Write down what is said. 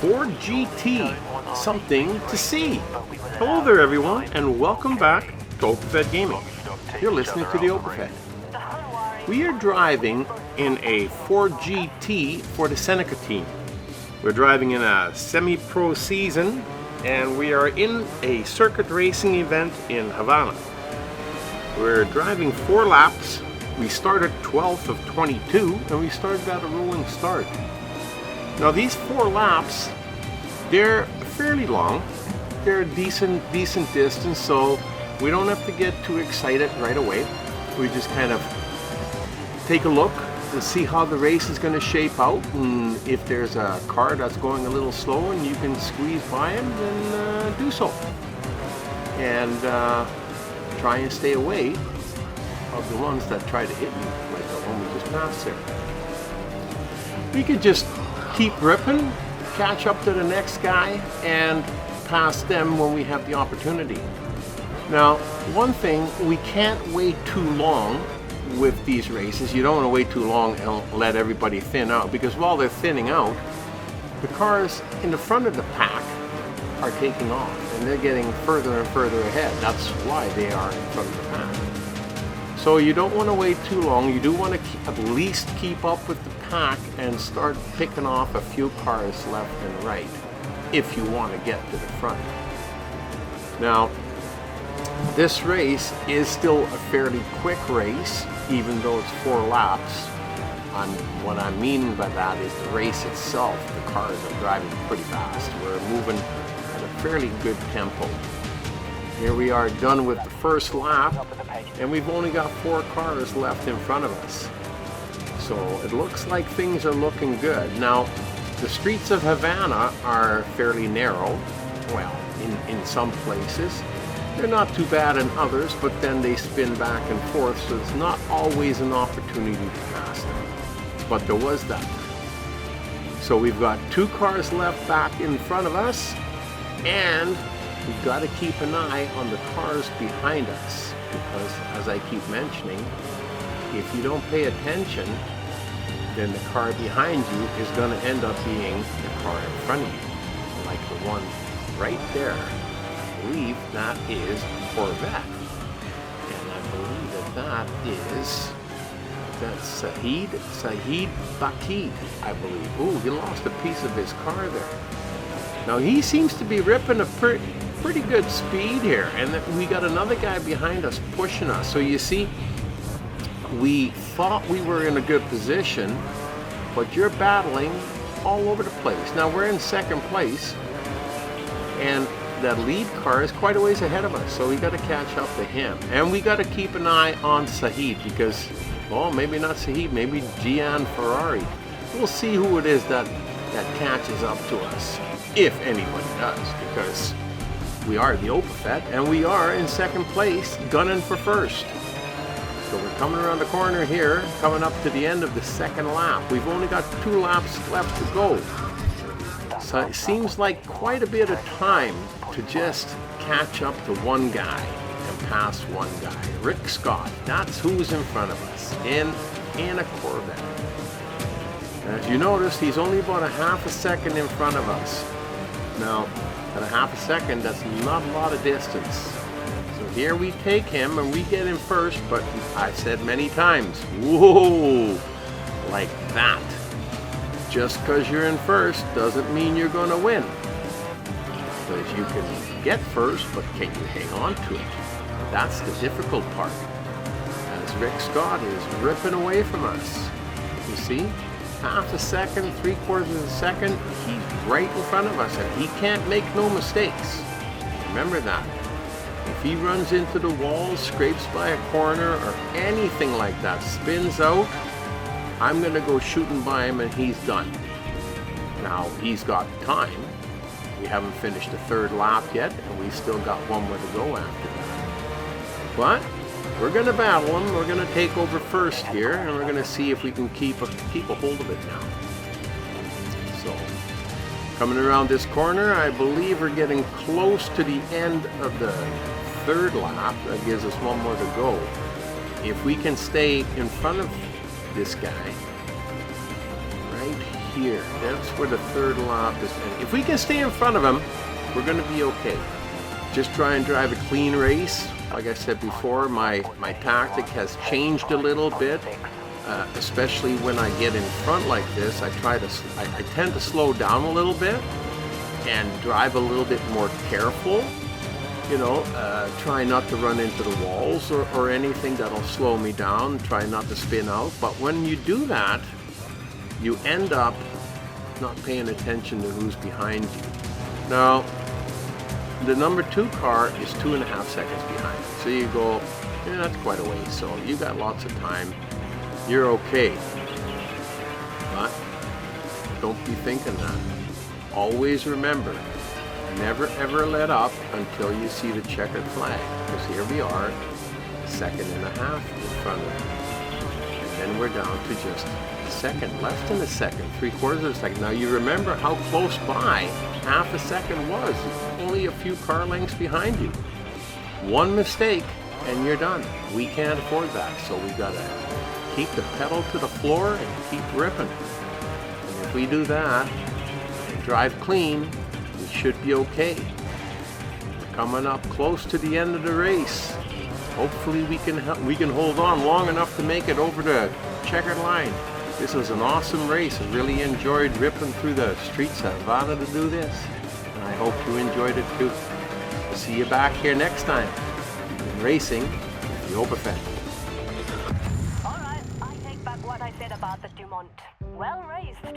Ford GT, something to see. Hello there everyone, and welcome back to OpenFed Gaming. You're listening to the OpenFed. We are driving in a Ford GT for the Seneca team. We're driving in a semi-pro season, and we are in a circuit racing event in Havana. We're driving 4 laps. We started 12th of 22, and we started at a rolling start. Now these 4 laps, they're fairly long. They're a decent distance, so we don't have to get too excited right away. We just kind of take a look and see how the race is going to shape out, and if there's a car that's going a little slow and you can squeeze by him, then do so. And try and stay away of the ones that try to hit you, like the one we just passed there. We could just keep ripping, catch up to the next guy, and pass them when we have the opportunity. Now, one thing, we can't wait too long with these races. You don't want to wait too long and let everybody thin out, because while they're thinning out, the cars in the front of the pack are taking off, and they're getting further and further ahead. That's why they are in front of the pack. So you don't want to wait too long. You do want to at least keep up with the pack and start picking off a few cars left and right if you want to get to the front. Now, this race is still a fairly quick race, even though it's 4 laps. What I mean by that is the race itself, the cars are driving pretty fast. We're moving at a fairly good tempo. Here we are done with the first lap, and we've only got 4 cars left in front of us. So it looks like things are looking good. Now, the streets of Havana are fairly narrow. Well, in some places. They're not too bad in others, but then they spin back and forth, so it's not always an opportunity to pass them. But there was that. So we've got 2 cars left back in front of us, and we've got to keep an eye on the cars behind us, because as I keep mentioning, if you don't pay attention, then the car behind you is going to end up being the car in front of you, like the one right there. I believe that is Corvette, and I believe that that's Sahid Bakid, I believe. Ooh, he lost a piece of his car there. Now he seems to be ripping a pretty good speed here, and we got another guy behind us pushing us. So you see, we thought we were in a good position, but you're battling all over the place. Now we're in 2nd place, and that lead car is quite a ways ahead of us, so we got to catch up to him. And we got to keep an eye on Sahid, because, well, maybe not Sahid, maybe Gian Ferrari. We'll see who it is that catches up to us, if anybody does, because we are the OpenFed, and we are in 2nd place, gunning for 1st. So we're coming around the corner here, coming up to the end of the 2nd lap. We've only got 2 laps left to go. So it seems like quite a bit of time to just catch up to one guy and pass one guy. Rick Scott, that's who's in front of us in a Corvette. As you notice, he's only about a half a second in front of us. Now, at a half a second, that's not a lot of distance. So here we take him and we get in first, but I've said many times, whoa, like that. Just because you're in first doesn't mean you're going to win. Because you can get first, but can you hang on to it? That's the difficult part. As Rick Scott is ripping away from us. You see? Half a second, 3/4 of a second, he's right in front of us, and he can't make no mistakes. Remember that. If he runs into the wall, scrapes by a corner, or anything like that, spins out, I'm going to go shooting by him and he's done. Now, he's got time. We haven't finished the 3rd lap yet, and we still got 1 more to go after that. But we're going to battle him. We're going to take over first here, and we're going to see if we can keep a hold of it now. So, coming around this corner, I believe we're getting close to the end of the 3rd lap. That gives us 1 more to go. If we can stay in front of this guy right here. That's where the third lap is. And if we can stay in front of him, we're going to be okay. Just try and drive a clean race. Like I said before, my tactic has changed a little bit, especially when I get in front like this. I tend to slow down a little bit and drive a little bit more careful. You know, try not to run into the walls or anything that'll slow me down. Try not to spin out. But when you do that, you end up not paying attention to who's behind you. Now, the number 2 car is 2.5 seconds behind. So you go, yeah, that's quite a ways. So you got lots of time. You're okay. But don't be thinking that. Always remember, never ever let up until you see the checkered flag. Because here we are, 1.5 seconds in front of you. And then we're down to just a second, less than a second, 3/4 of a second. Now you remember how close by 1/2 second was. Only a few car lengths behind you. One mistake and you're done. We can't afford that. So we gotta keep the pedal to the floor and keep ripping. And if we do that, drive clean, we should be okay. We're coming up close to the end of the race. Hopefully we can hold on long enough to make it over the checkered line. This was an awesome race. I really enjoyed ripping through the streets of Havana to do this. And I hope you enjoyed it too. I'll see you back here next time in Racing with the Oberfett. All right, I take back what I said about the Dumont. Well raced.